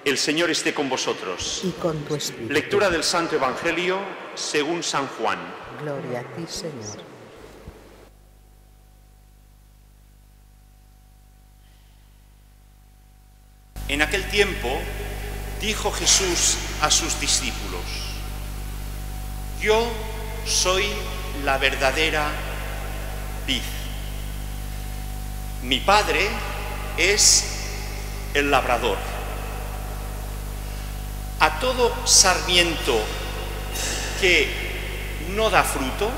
El Señor esté con vosotros. Y con tu espíritu. Lectura del Santo Evangelio según San Juan. Gloria a ti, Señor. En aquel tiempo dijo Jesús a sus discípulos: Yo soy la verdadera vid. Mi Padre es el labrador. A todo sarmiento que no da fruto,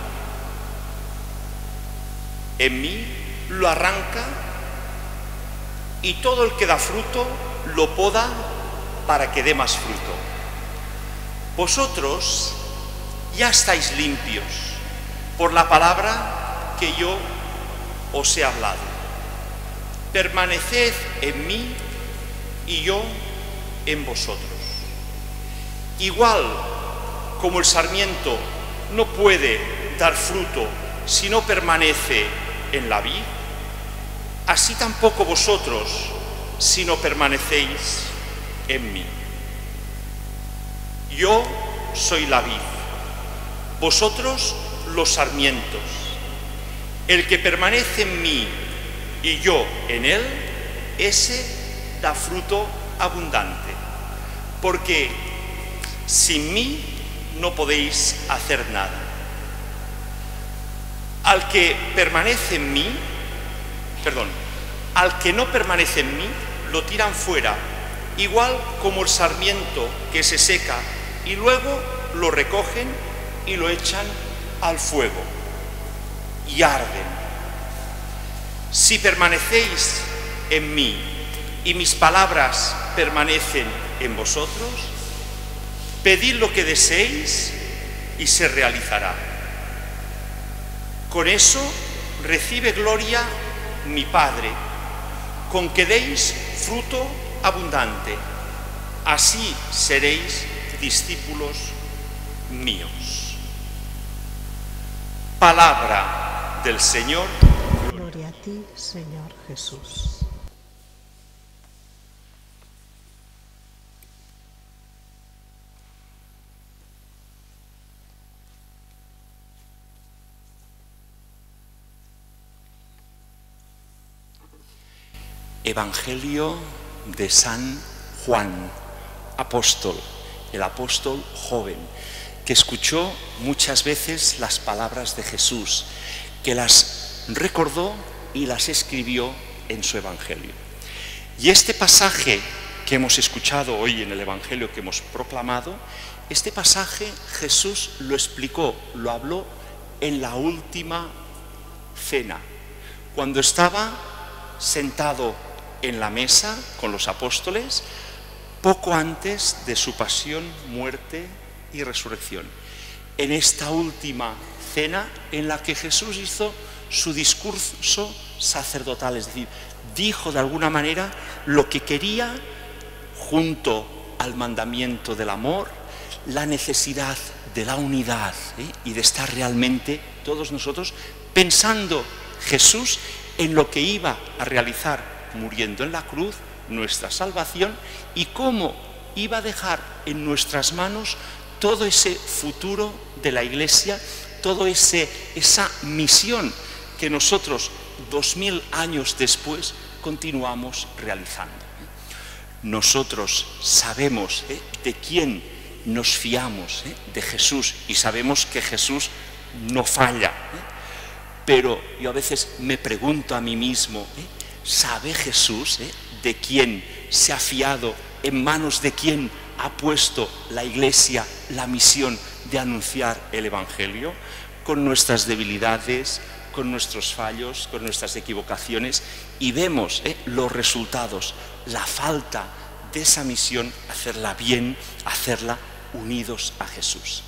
en mí lo arranca, y todo el que da fruto lo poda para que dé más fruto. Vosotros ya estáis limpios por la palabra que yo os he hablado. Permaneced en mí y yo en vosotros. Igual como el sarmiento no puede dar fruto si no permanece en la vid, así tampoco vosotros si no permanecéis en mí. Yo soy la vid, vosotros los sarmientos. El que permanece en mí y yo en él, ese da fruto abundante, porque sin mí no podéis hacer nada. Al que no permanece en mí, lo tiran fuera, igual como el sarmiento que se seca, y luego lo recogen y lo echan al fuego y arden. Si permanecéis en mí y mis palabras permanecen en vosotros, pedid lo que deseéis y se realizará. Con eso recibe gloria mi Padre, con que deis fruto abundante. Así seréis discípulos míos. Palabra del Señor. Gloria a ti, Señor Jesús. Evangelio de San Juan, apóstol, el apóstol joven, que escuchó muchas veces las palabras de Jesús, que las recordó y las escribió en su Evangelio. Y este pasaje que hemos escuchado hoy en el Evangelio que hemos proclamado, este pasaje Jesús lo explicó, lo habló en la última cena, cuando estaba sentado en la mesa con los apóstoles, poco antes de su pasión, muerte y resurrección. En esta última cena en la que Jesús hizo su discurso sacerdotal, es decir, dijo de alguna manera lo que quería junto al mandamiento del amor, la necesidad de la unidad, y de estar realmente todos nosotros pensando Jesús en lo que iba a realizar muriendo en la cruz, nuestra salvación, y cómo iba a dejar en nuestras manos todo ese futuro de la Iglesia, toda esa misión que nosotros 2000 años después continuamos realizando. Nosotros sabemos de quién nos fiamos, de Jesús, y sabemos que Jesús no falla, pero yo a veces me pregunto a mí mismo, ¿sabe Jesús de quién se ha fiado, en manos de quién ha puesto la Iglesia la misión de anunciar el Evangelio? Con nuestras debilidades, con nuestros fallos, con nuestras equivocaciones, y vemos los resultados, la falta de esa misión, hacerla bien, hacerla unidos a Jesús.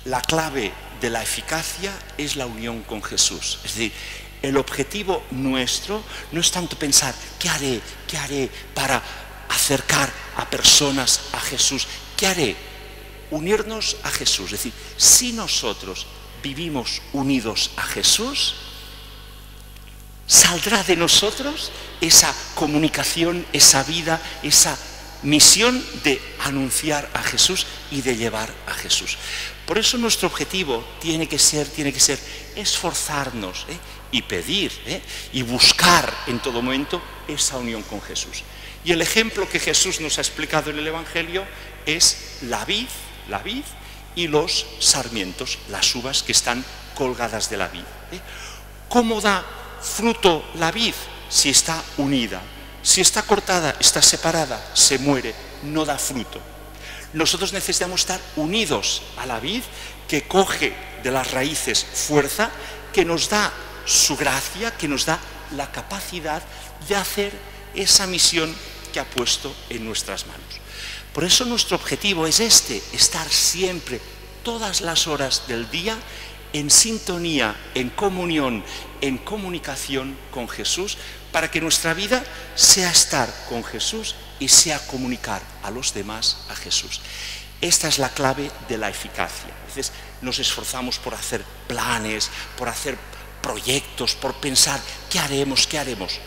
La clave de la eficacia es la unión con Jesús, es decir, el objetivo nuestro no es tanto pensar ¿qué haré para acercar a personas a Jesús? ¿Qué haré? Unirnos a Jesús. Es decir, si nosotros vivimos unidos a Jesús, saldrá de nosotros esa comunicación, esa vida, esa misión de anunciar a Jesús y de llevar a Jesús. Por eso nuestro objetivo tiene que ser esforzarnos y pedir y buscar en todo momento esa unión con Jesús. Y el ejemplo que Jesús nos ha explicado en el Evangelio es la vid y los sarmientos, las uvas que están colgadas de la vid. ¿Cómo da fruto la vid? Si está unida. Si está cortada, está separada, se muere, no da fruto. Nosotros necesitamos estar unidos a la vid que coge de las raíces fuerza, que nos da su gracia, que nos da la capacidad de hacer esa misión que ha puesto en nuestras manos. Por eso nuestro objetivo es estar siempre, todas las horas del día, en sintonía, en comunión, en comunicación con Jesús, para que nuestra vida sea estar con Jesús y sea comunicar a los demás a Jesús. Esta es la clave de la eficacia. A veces nos esforzamos por hacer planes, por hacer proyectos, por pensar ¿qué haremos? ¿Qué haremos?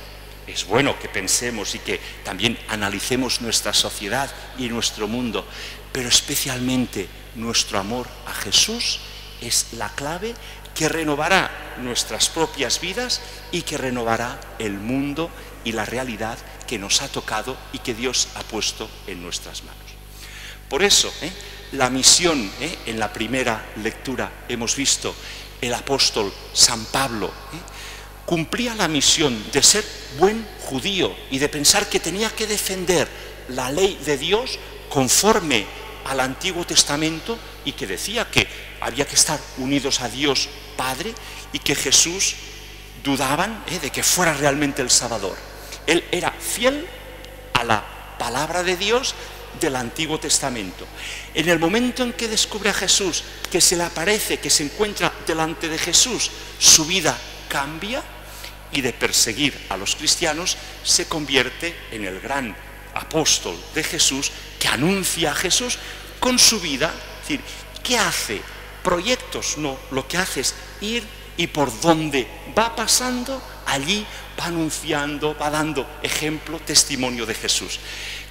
Es bueno que pensemos y que también analicemos nuestra sociedad y nuestro mundo, pero especialmente nuestro amor a Jesús es la clave que renovará nuestras propias vidas y que renovará el mundo y la realidad que nos ha tocado y que Dios ha puesto en nuestras manos. Por eso, la misión, en la primera lectura hemos visto el apóstol San Pablo, cumplía la misión de ser buen judío y de pensar que tenía que defender la ley de Dios conforme al Antiguo Testamento y que decía que había que estar unidos a Dios Padre y que Jesús dudaban de que fuera realmente el Salvador. Él era fiel a la palabra de Dios del Antiguo Testamento. En el momento en que descubre a Jesús, que se le aparece, que se encuentra delante de Jesús, su vida cambia y de perseguir a los cristianos se convierte en el gran apóstol de Jesús que anuncia a Jesús con su vida. Es decir, ¿qué hace? Proyectos, no, lo que hace es ir y por donde va pasando, allí va anunciando, va dando ejemplo, testimonio de Jesús.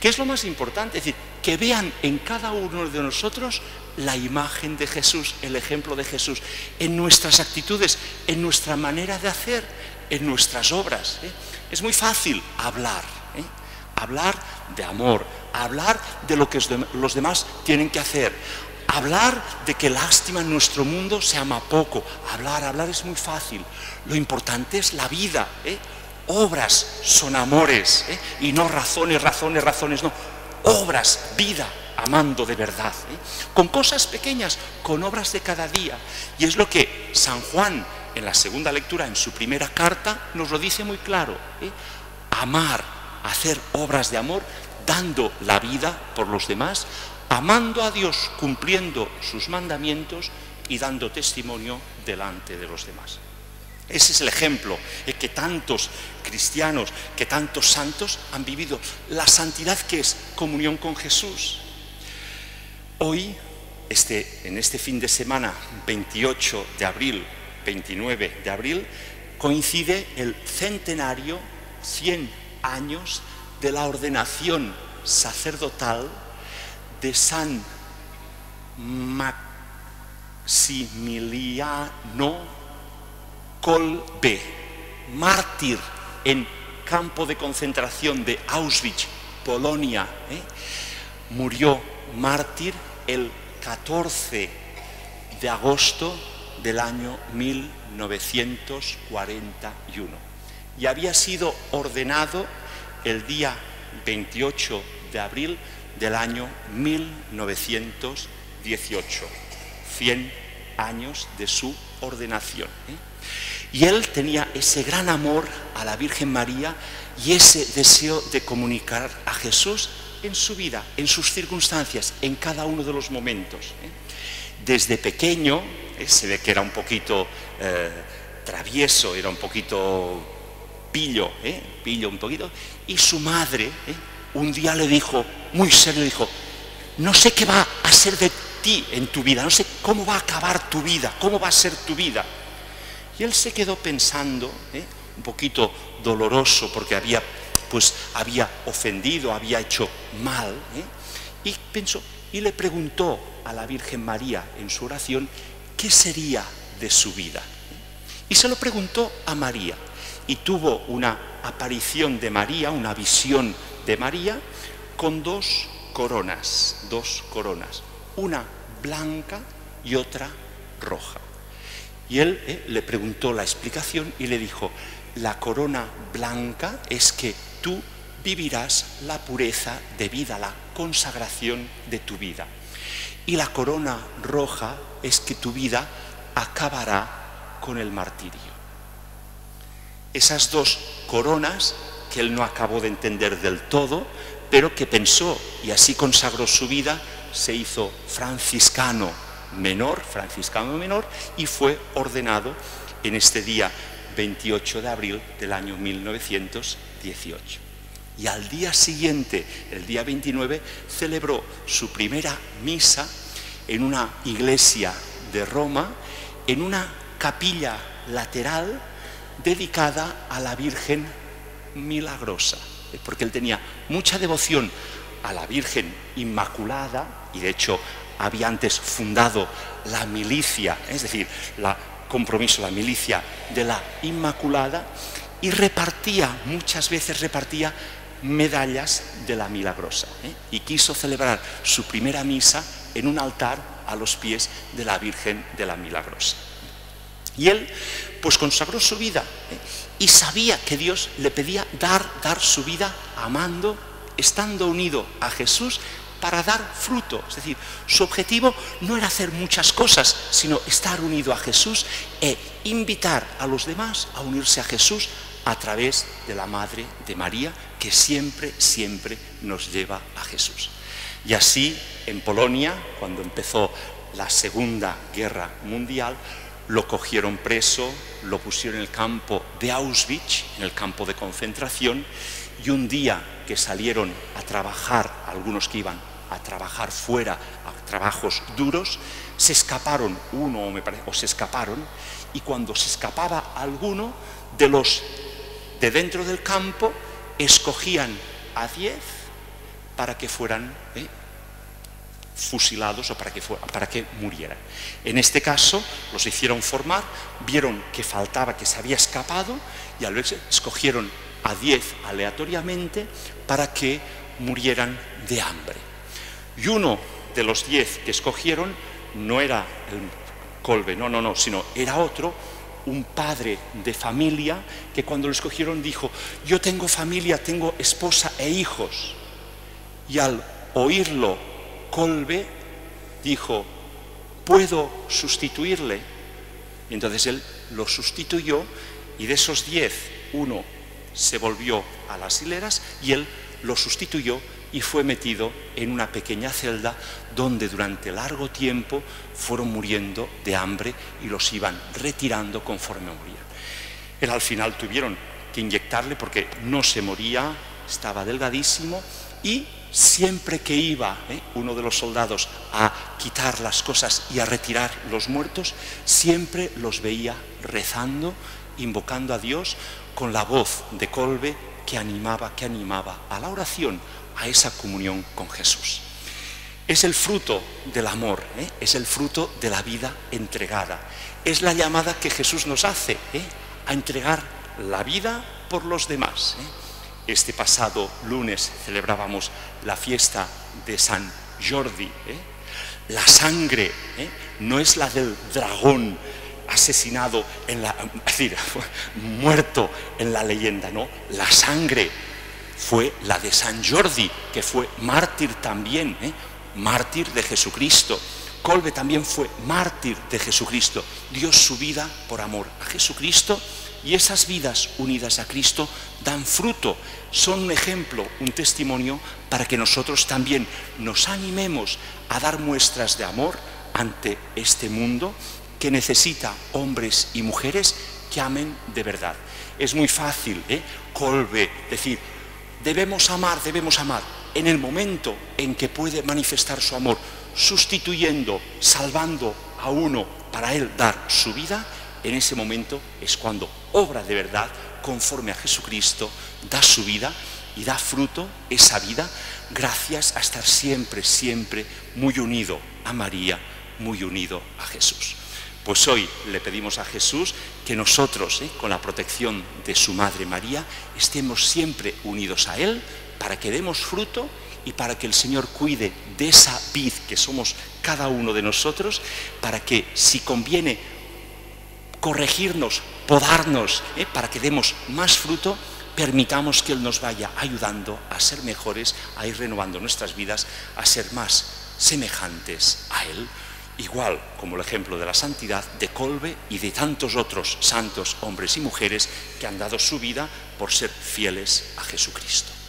¿Qué es lo más importante? Es decir, que vean en cada uno de nosotros la imagen de Jesús, el ejemplo de Jesús, en nuestras actitudes, en nuestra manera de hacer, en nuestras obras. Es muy fácil hablar de amor, hablar de lo que los demás tienen que hacer, hablar de que lástima en nuestro mundo se ama poco. Hablar es muy fácil. Lo importante es la vida. Obras son amores, y no razones, no. Obras, vida, amando de verdad. Con cosas pequeñas, con obras de cada día. Y es lo que San Juan, en la segunda lectura, en su primera carta, nos lo dice muy claro. Amar, hacer obras de amor, dando la vida por los demás, amando a Dios, cumpliendo sus mandamientos y dando testimonio delante de los demás. Ese es el ejemplo que tantos cristianos, que tantos santos han vivido. La santidad, que es comunión con Jesús. Hoy, en este fin de semana, 28 de abril, 29 de abril, coincide el centenario, 100 años, de la ordenación sacerdotal de San Maximiliano Kolbe, mártir en campo de concentración de Auschwitz, Polonia. Murió mártir el 14 de agosto del año 1941 y había sido ordenado el día 28 de abril del año 1918, 100 años de su ordenación. Y él tenía ese gran amor a la Virgen María y ese deseo de comunicar a Jesús en su vida, en sus circunstancias, en cada uno de los momentos. Desde pequeño, se ve que era un poquito travieso, era un poquito pillo un poquito, y su madre un día le dijo, muy serio, dijo: no sé qué va a ser de ti en tu vida, no sé cómo va a acabar tu vida, cómo va a ser tu vida. Y él se quedó pensando, un poquito doloroso, porque había pues había ofendido, había hecho mal, y pensó, y le preguntó a la Virgen María en su oración qué sería de su vida. Y se lo preguntó a María, y tuvo una aparición de María, una visión de María, con dos coronas, una blanca y otra roja. Y él le preguntó la explicación y le dijo, la corona blanca es que tú vivirás la pureza de vida, la consagración de tu vida. Y la corona roja es que tu vida acabará con el martirio. Esas dos coronas que él no acabó de entender del todo, pero que pensó y así consagró su vida, se hizo franciscano menor y fue ordenado en este día 28 de abril del año 1918. Y al día siguiente, el día 29, celebró su primera misa en una iglesia de Roma, en una capilla lateral dedicada a la Virgen Milagrosa, porque él tenía mucha devoción a la Virgen Inmaculada, y de hecho había antes fundado la milicia, es decir, la milicia de la Inmaculada, y muchas veces repartía medallas de la Milagrosa, y quiso celebrar su primera misa en un altar a los pies de la Virgen de la Milagrosa. Y él pues consagró su vida, y sabía que Dios le pedía dar su vida amando, estando unido a Jesús para dar fruto. Es decir, su objetivo no era hacer muchas cosas, sino estar unido a Jesús e invitar a los demás a unirse a Jesús a través de la Madre de María, que siempre nos lleva a Jesús. Y así, en Polonia, cuando empezó la Segunda Guerra Mundial, lo cogieron preso, lo pusieron en el campo de Auschwitz, en el campo de concentración, y un día que salieron a trabajar, algunos que iban a trabajar fuera, a trabajos duros, se escaparon, y cuando se escapaba alguno, de dentro del campo, escogían a 10 para que fueran fusilados o para que murieran. En este caso los hicieron formar, vieron que faltaba, que se había escapado, y al verse escogieron a 10 aleatoriamente para que murieran de hambre. Y uno de los 10 que escogieron no era el Kolbe, no, sino era otro, un padre de familia, que cuando lo escogieron dijo: yo tengo familia, tengo esposa e hijos. Y al oírlo Kolbe dijo: ¿puedo sustituirle? Y entonces él lo sustituyó, y de esos 10, uno se volvió a las hileras y él lo sustituyó y fue metido en una pequeña celda donde durante largo tiempo fueron muriendo de hambre y los iban retirando conforme morían. Él al final tuvieron que inyectarle porque no se moría, estaba delgadísimo, y siempre que iba uno de los soldados a quitar las cosas y a retirar los muertos, siempre los veía rezando, invocando a Dios con la voz de Kolbe que animaba a la oración, a esa comunión con Jesús. Es el fruto del amor, es el fruto de la vida entregada. Es la llamada que Jesús nos hace a entregar la vida por los demás. Este pasado lunes celebrábamos la fiesta de San Jordi. La sangre no es la del dragón asesinado muerto en la leyenda, no. La sangre fue la de San Jordi, que fue mártir también, mártir de Jesucristo. Kolbe también fue mártir de Jesucristo, dio su vida por amor a Jesucristo, y esas vidas unidas a Cristo dan fruto, son un ejemplo, un testimonio para que nosotros también nos animemos a dar muestras de amor ante este mundo que necesita hombres y mujeres que amen de verdad. Es muy fácil, Kolbe, decir: debemos amar. En el momento en que puede manifestar su amor, sustituyendo, salvando a uno para él dar su vida, en ese momento es cuando obra de verdad, conforme a Jesucristo, da su vida y da fruto esa vida gracias a estar siempre, siempre muy unido a María, muy unido a Jesús. Pues hoy le pedimos a Jesús que nosotros, con la protección de su Madre María, estemos siempre unidos a Él para que demos fruto y para que el Señor cuide de esa vid que somos cada uno de nosotros, para que si conviene corregirnos, podarnos, para que demos más fruto, permitamos que Él nos vaya ayudando a ser mejores, a ir renovando nuestras vidas, a ser más semejantes a Él, igual como el ejemplo de la santidad de Kolbe y de tantos otros santos hombres y mujeres que han dado su vida por ser fieles a Jesucristo.